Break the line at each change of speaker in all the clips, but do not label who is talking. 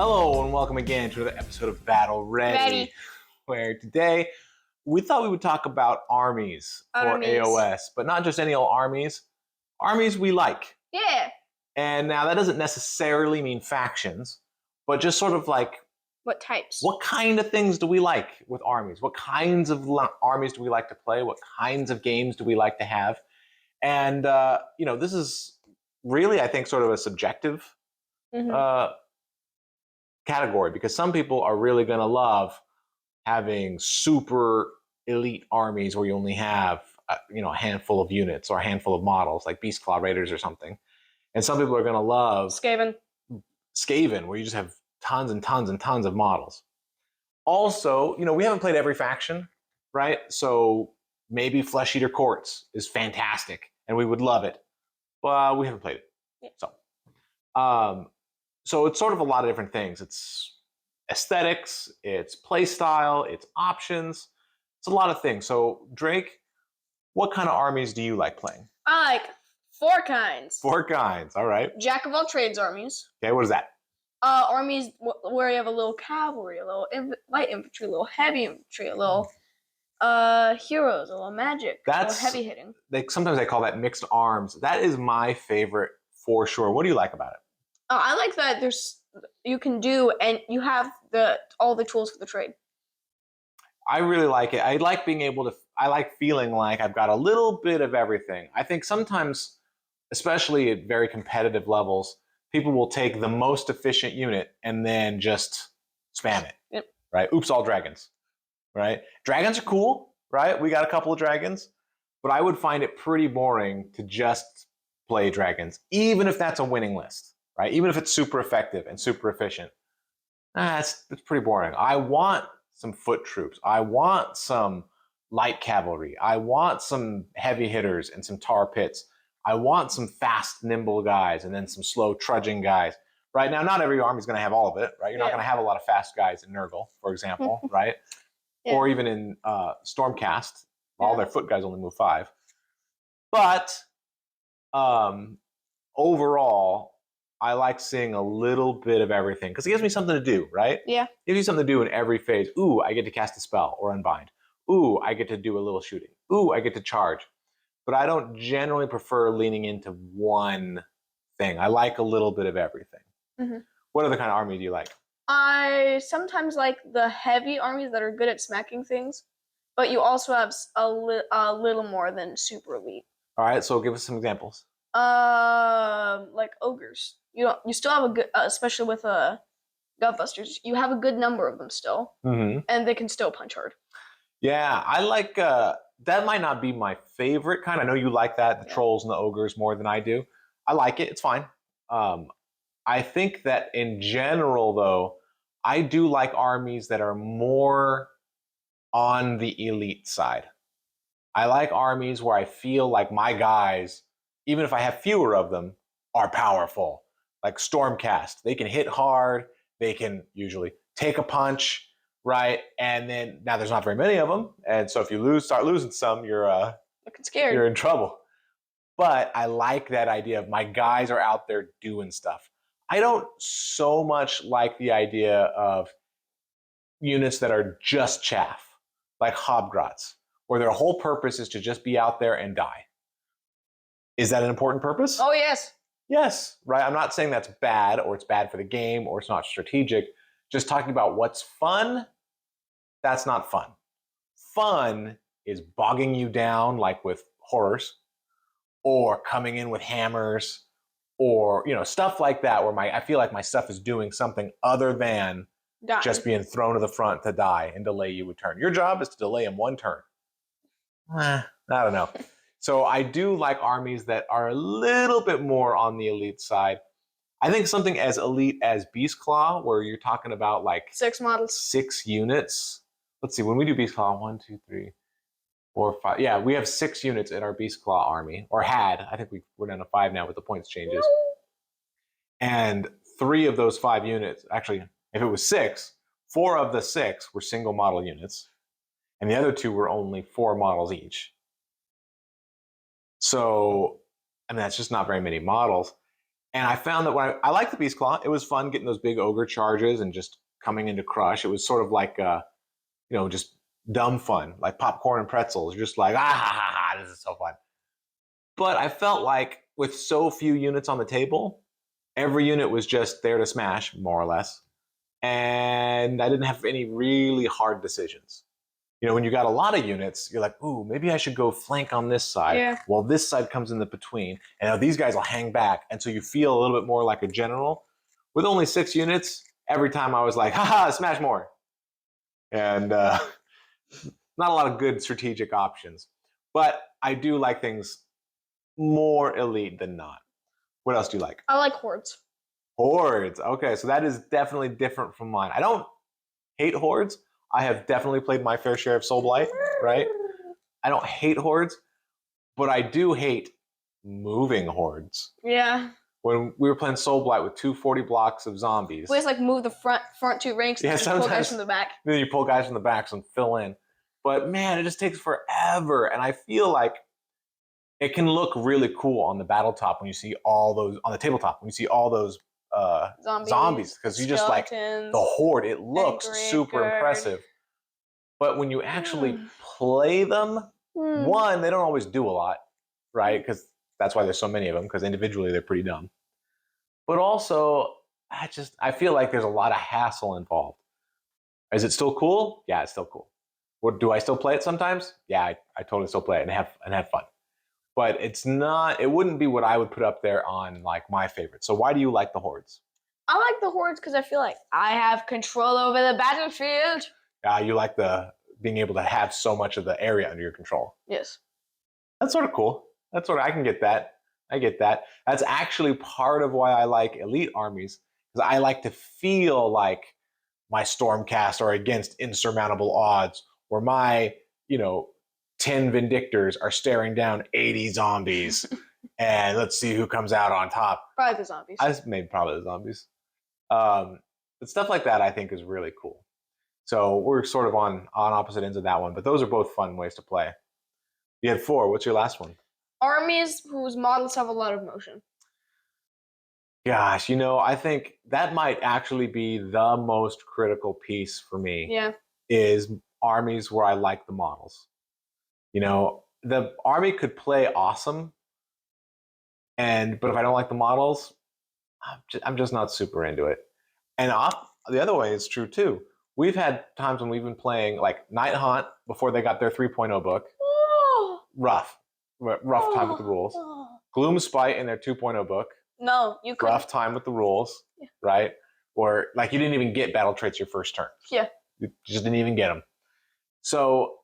Hello and welcome again to another episode of Battle Ready, where today we thought we would talk about armies for AOS, but not just any old armies we like.
Yeah.
And now that doesn't necessarily mean factions, but just sort of like
what types?
What kind of things do we like with armies? What kinds of armies do we like to play? What kinds of games do we like to have? And this is really, I think, sort of a subjective category, because some people are really going to love having super elite armies where you only have a handful of units or a handful of models, like Beastclaw Raiders or something. And some people are going to love Skaven, where you just have tons and tons and tons of models. Also, we haven't played every faction, right? So maybe Flesh Eater Courts is fantastic and we would love it, but we haven't played it. Yeah. So it's sort of a lot of different things. It's aesthetics, it's play style, it's options. It's a lot of things. So Drake, what kind of armies do you like playing?
I like 4 kinds.
4 kinds, all right.
Jack of all trades armies.
Okay, what is that?
Armies where you have a little cavalry, a little light infantry, a little heavy infantry, a little heroes, a little magic, a little heavy hitting.
Sometimes they call that mixed arms. That is my favorite for sure. What do you like about it?
I like that you can do, and you have all the tools for the trade.
I really like it. I like being able to, I like feeling like I've got a little bit of everything. I think sometimes, especially at very competitive levels, people will take the most efficient unit and then just spam it.
Yep.
Right? Oops, all dragons. Right? Dragons are cool, right? We got a couple of dragons, but I would find it pretty boring to just play dragons, even if that's a winning list. Right? Even if it's super effective and super efficient. It's pretty boring. I want some foot troops. I want some light cavalry. I want some heavy hitters and some tar pits. I want some fast, nimble guys and then some slow, trudging guys. Right? Now, not every army is going to have all of it. Right? You're not going to have a lot of fast guys in Nurgle, for example. Right? Yeah. Or even in Stormcast. All their foot guys only move 5. But overall, I like seeing a little bit of everything because it gives me something to do, right?
Yeah.
It gives you something to do in every phase. Ooh, I get to cast a spell or unbind. Ooh, I get to do a little shooting. Ooh, I get to charge. But I don't generally prefer leaning into one thing. I like a little bit of everything. Mm-hmm. What other kind of army do you like?
I sometimes like the heavy armies that are good at smacking things, but you also have a little more than super elite.
All right, so give us some examples.
Like ogres. You still have a good, especially with Gutbusters, you have a good number of them still, and they can still punch hard.
Yeah, I like that. Might not be my favorite kind. I know you like that, the trolls and the ogres, more than I do. I like it. It's fine. I think that in general, though, I do like armies that are more on the elite side. I like armies where I feel like my guys, even if I have fewer of them, are powerful. Like Stormcast, they can hit hard. They can usually take a punch, right? And then now there's not very many of them, and so if you start losing some, you're
looking scared.
You're in trouble. But I like that idea of my guys are out there doing stuff. I don't so much like the idea of units that are just chaff, like Hobgrots, where their whole purpose is to just be out there and die. Is that an important purpose?
Oh, yes.
Yes, right? I'm not saying that's bad or it's bad for the game or it's not strategic. Just talking about what's fun, that's not fun. Fun is bogging you down like with horrors or coming in with hammers or stuff like that where I feel like my stuff is doing something other than just being thrown to the front to die and delay you a turn. Your job is to delay him 1 turn. I don't know. So I do like armies that are a little bit more on the elite side. I think something as elite as Beastclaw, where you're talking about like
6 models,
6 units. Let's see, when we do Beastclaw, 1, 2, 3, 4, 5. Yeah, we have 6 units in our Beastclaw army, or had. I think we're down to 5 now with the points changes. And 3 of those 5 units, actually, if it was 6, 4 of the 6 were single model units, and the other 2 were only 4 models each. So, I mean, that's just not very many models. And I found that when I liked the Beast Claw, it was fun getting those big ogre charges and just coming into crush. It was sort of like, just dumb fun, like popcorn and pretzels. You're just like, ah, ha, ha, ha, this is so fun. But I felt like with so few units on the table, every unit was just there to smash, more or less. And I didn't have any really hard decisions. When you got a lot of units, you're like, ooh, maybe I should go flank on this side.
Yeah.
Well, this side comes in the between. And these guys will hang back. And so you feel a little bit more like a general. With only 6 units, every time I was like, haha, smash more. And not a lot of good strategic options. But I do like things more elite than not. What else do you like?
I like hordes.
Hordes. Okay, so that is definitely different from mine. I don't hate hordes. I have definitely played my fair share of Soul Blight, right? I don't hate hordes, but I do hate moving hordes.
Yeah.
When we were playing Soul Blight with 240 blocks of zombies.
We just like move the front 2 ranks and pull guys from the back.
Then you pull guys from the backs and fill in. But man, it just takes forever. And I feel like it can look really cool on the battle top when you see all those, on the tabletop, when you see all those zombies, because you just like the horde, it looks super impressive. But when you actually play them, one, they don't always do a lot, right? Because that's why there's so many of them, because individually they're pretty dumb. But also, I feel like there's a lot of hassle involved. Is it still cool? Yeah, it's still cool. Do I still play it sometimes? Yeah, I totally still play it and have fun. But it wouldn't be what I would put up there on like my favorite. So why do you like the hordes?
I like the hordes because I feel like I have control over the battlefield.
You like being able to have so much of the area under your control.
Yes.
That's sort of cool. I can get that. I get that. That's actually part of why I like elite armies, because I like to feel like my Stormcast are against insurmountable odds, or my, 10 Vindictors are staring down 80 zombies, and let's see who comes out on top.
Probably the zombies.
Probably the zombies. But stuff like that I think is really cool. So we're sort of on opposite ends of that one, but those are both fun ways to play. You had 4. What's your last one?
Armies whose models have a lot of motion.
Gosh, I think that might actually be the most critical piece for me.
Yeah.
Is armies where I like the models. The army could play awesome, but if I don't like the models, I'm just not super into it. And the other way is true too. We've had times when we've been playing like Night Haunt before they got their 3.0 book. Rough time with the rules. Gloomspite in their 2.0 book.
No, you couldn't.
Rough time with the rules, right? Or like you didn't even get battle traits your first turn.
Yeah.
You just didn't even get them. So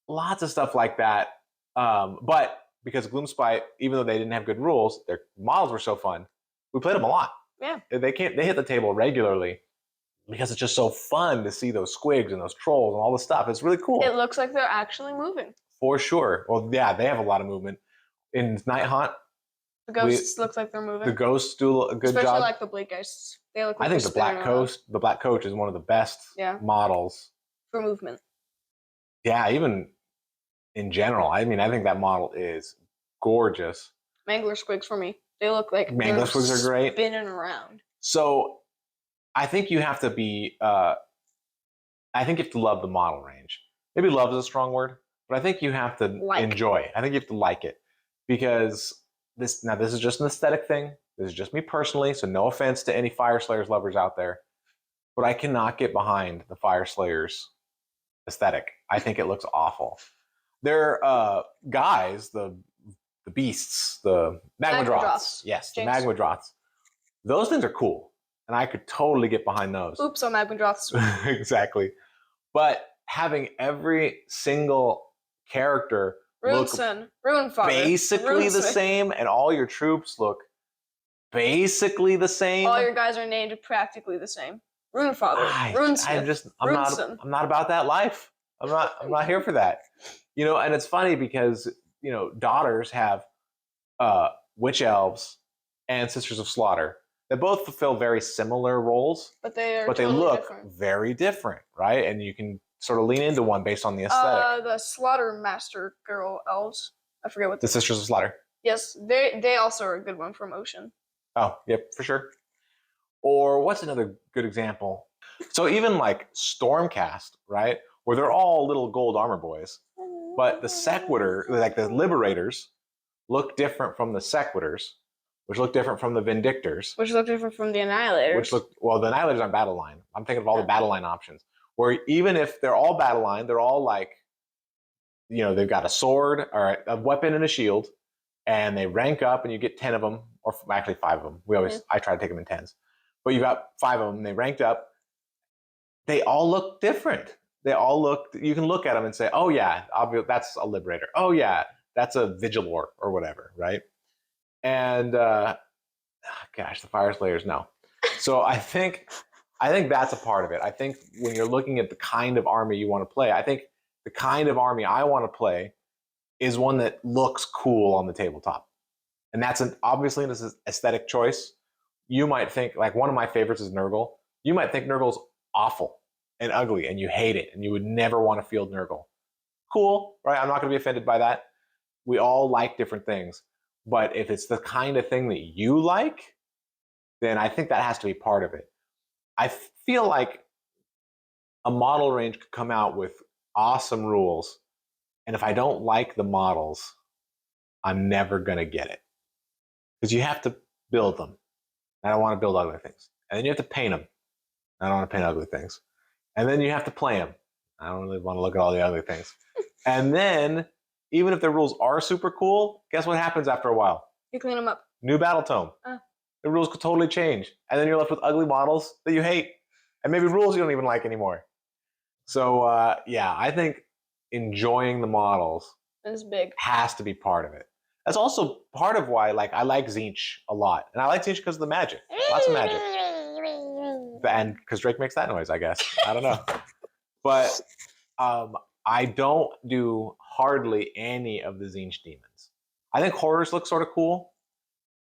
lots of stuff like that. But because Gloomspite, even though they didn't have good rules, their models were so fun. We played them a lot.
Yeah.
They hit the table regularly because it's just so fun to see those squigs and those trolls and all the stuff. It's really cool.
It looks like they're actually moving.
For sure. Well, yeah, they have a lot of movement. In Night Haunt,
the ghosts look like they're moving.
The ghosts do a good job.
Especially like the Bleak Ghosts. They look like
I think the Black Coach is one of the best models.
For movement.
Yeah, even in general. I think that model is gorgeous.
Mangler Squigs for me. They look like
Mangler Squigs are great.
Spinning around.
So I think you have to be I think you have to love the model range. Maybe love is a strong word, but I think you have to enjoy. I think you have to like it. Because this is just an aesthetic thing. This is just me personally, so no offense to any Fire Slayers lovers out there. But I cannot get behind the Fire Slayers aesthetic. I think it looks awful. They're guys, the beasts, the Magmadroths. Yes, Jinx. The Magmadroths. Those things are cool. And I could totally get behind those.
Oops, on Magmadroths.
Exactly. But having every single character
Runeson, Runefather,
basically the same, and all your troops look basically the same.
All your guys are named practically the same. Runefather, Runesmith,
I'm not about that life. I'm not here for that. And it's funny because daughters have witch elves and Sisters of Slaughter. They both fulfill very similar roles, but they look different. Very different, right? And you can sort of lean into one based on the aesthetic.
The Slaughter Master Girl elves. I forget what
the Sisters of Slaughter.
Yes, they also are a good one for motion.
Oh, yep, for sure. Or what's another good example? So even like Stormcast, right? Where they're all little gold armor boys, but the Sequitur, like the Liberators, look different from the Sequiturs, which look different from the Vindictors,
Which look different from the Annihilators.
which look, well, the Annihilators on battle line. I'm thinking of all the battle line options, where even if they're all battle line, they're all like, they've got a sword or a weapon and a shield, and they rank up, and you get 10 of them, or actually 5 of them. I try to take them in 10s, but you got 5 of them. They ranked up. They all look different. You can look at them and say, oh yeah, that's a Liberator. Oh yeah, that's a Vigilor or whatever, right? And gosh, the Fire Slayers, no. So I think that's a part of it. I think when you're looking at the kind of army you want to play, I think the kind of army I want to play is one that looks cool on the tabletop. And that's obviously this is aesthetic choice. You might think, like, one of my favorites is Nurgle. You might think Nurgle's awful and ugly and you hate it and you would never want to field Nurgle. Cool, right? I'm not going to be offended by that. We all like different things. But if it's the kind of thing that you like, then I think that has to be part of it. I feel like a model range could come out with awesome rules, and if I don't like the models, I'm never going to get it. Because you have to build them. I don't want to build ugly things. And then you have to paint them. I don't want to paint ugly things. And then you have to play them. I don't really want to look at all the ugly things. And then, even if the rules are super cool, guess what happens after a while?
You clean them up.
New battle tome. The rules could totally change. And then you're left with ugly models that you hate. And maybe rules you don't even like anymore. So, yeah, I think enjoying the models
is big.
Has to be part of it. That's also part of why, like, I like Tzeentch a lot. And I like Tzeentch because of the magic. Lots of magic. And because Drake makes that noise, I guess. I don't know. But I don't do hardly any of the Tzeentch demons. I think horrors look sort of cool.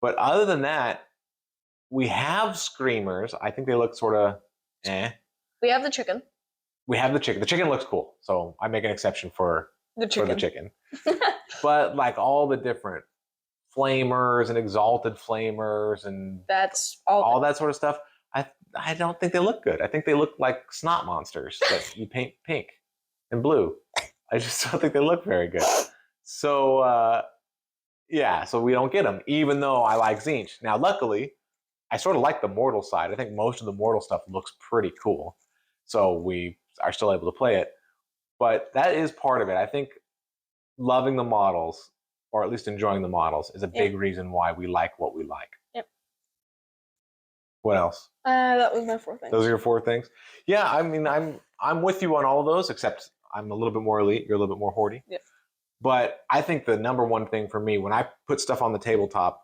But other than that, we have screamers. I think they look sort of eh.
We have the chicken.
We have the chicken. The chicken looks cool. So I make an exception for the chicken. But like all the different flamers and exalted flamers and
that's
all that sort of stuff, I don't think they look good. I think they look like snot monsters that you paint pink and blue. I just don't think they look very good. So yeah, so we don't get them, even though I like Tzeentch. Now, luckily, I sort of like the mortal side. I think most of the mortal stuff looks pretty cool. So we are still able to play it. But that is part of it. I think loving the models, or at least enjoying the models, is a big reason why we like what we like.
Yep.
What else?
That was my 4 things.
Those are your 4 things? Yeah, I mean, I'm with you on all of those, except I'm a little bit more elite. You're a little bit more hoardy.
Yep.
But I think the number one thing for me, when I put stuff on the tabletop,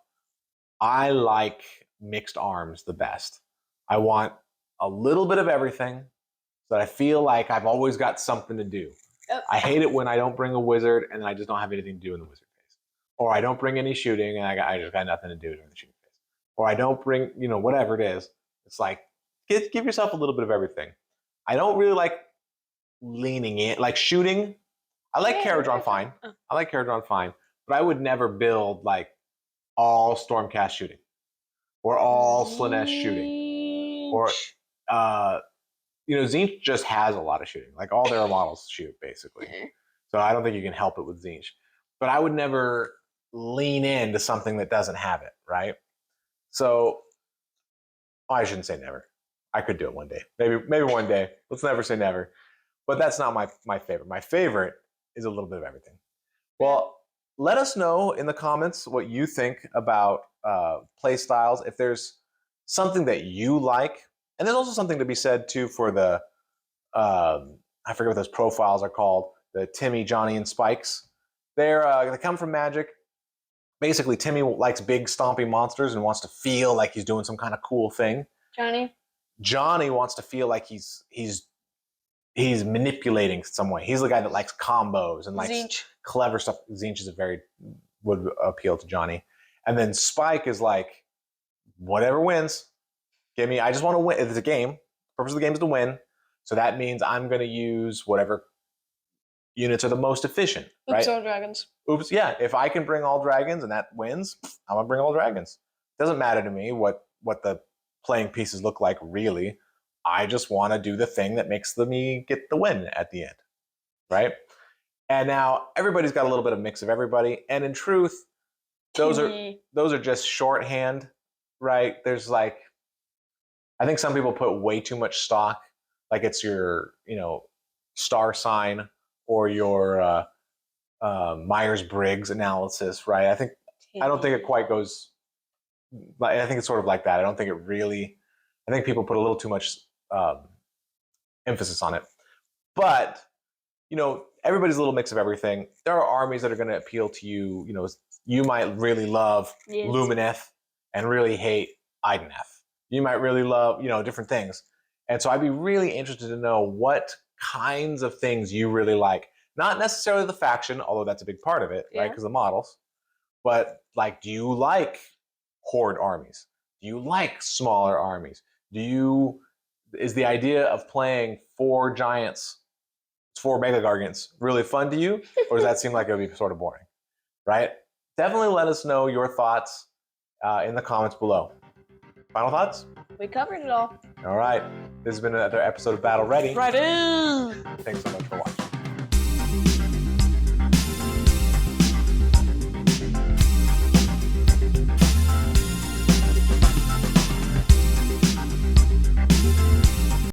I like mixed arms the best. I want a little bit of everything so that I feel like I've always got something to do. Yep. I hate it when I don't bring a wizard and I just don't have anything to do in the wizard phase. Or I don't bring any shooting and I just got nothing to do during the shooting phase. Or I don't bring, whatever it is. It's like, give yourself a little bit of everything. I don't really like leaning in, like shooting. I like Kharadron fine. But I would never build like all Stormcast shooting. Or all Slaanesh shooting. Or, Tzeentch just has a lot of shooting. Like all their models shoot, basically. So I don't think you can help it with Tzeentch. But I would never lean into something that doesn't have it, right? So I shouldn't say never. I could do it one day. Maybe one day. Let's never say never. But that's not my favorite. My favorite is a little bit of everything. Well, let us know in the comments what you think about play styles. If there's something that you like, and there's also something to be said too for the I forget what those profiles are called. The Timmy, Johnny, and Spikes. They come from Magic. Basically, Timmy likes big stompy monsters and wants to feel like he's doing some kind of cool thing. Johnny wants to feel like he's manipulating some way. He's the guy that likes combos and likes Tzeentch. Clever stuff. Tzeentch would appeal to Johnny. And then Spike is like, whatever wins, give me. I just want to win. It's a game. The purpose of the game is to win. So that means I'm going to use whatever units are the most efficient.
Oops, all dragons.
Oops, yeah. If I can bring all dragons and that wins, I'm going to bring all dragons. Doesn't matter to me what the playing pieces look like, really. I just want to do the thing that makes me get the win at the end, right? And now everybody's got a little bit of mix of everybody. And in truth, those are just shorthand, right? There's like, I think some people put way too much stock, like it's your, star sign or your Myers-Briggs analysis, right? I don't think it quite goes. I think it's sort of like that. I don't think it really. I think people put a little too much emphasis on it, but everybody's a little mix of everything. There are armies that are going to appeal to you. You might really love Lumineth and really hate Idoneth. You might really love, different things. And so I'd be really interested to know what kinds of things you really like. Not necessarily the faction, although that's a big part of it, right? Because the models. But like, do you like horde armies? Do you like smaller armies? Is the idea of playing 4 giants, 4 Mega Gargants really fun to you? Or does that seem like it would be sort of boring? Right? Definitely let us know your thoughts in the comments below. Final thoughts?
We covered it all.
All right. This has been another episode of Battle Ready.
Ready!
Thanks so much for watching.